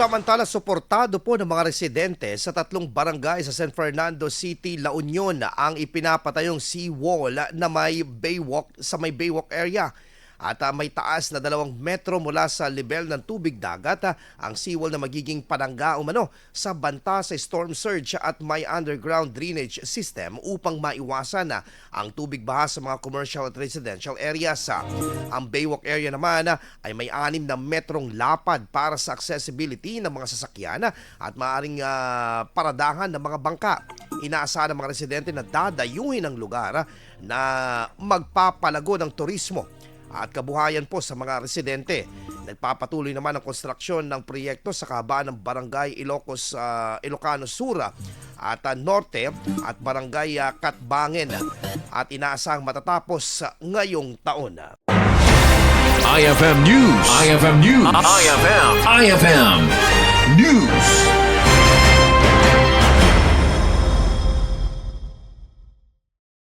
Samantala, suportado po ng mga residente sa tatlong barangay sa San Fernando City, La Union ang ipinapatayong Seawall na may baywalk sa may baywalk area. At may taas na 2 metro mula sa level ng tubig dagat ang seawall na magiging panangga umano sa banta sa storm surge at may underground drainage system upang maiwasan ang tubig baha sa mga commercial at residential areas. Ang baywalk area naman ay may 6 na metrong lapad para sa accessibility ng mga sasakyan at maaaring paradahan ng mga bangka. Inaasahan ng mga residente na dadayuhin ang lugar na magpapalago ng turismo at kabuhayan po sa mga residente. Nagpapatuloy naman ang konstruksyon ng proyekto sa kahabaan ng Barangay Ilocano Sur at Norte at Barangay Katbangen at inaasahang matatapos ngayong taon. IFM News. IFM News. IFM.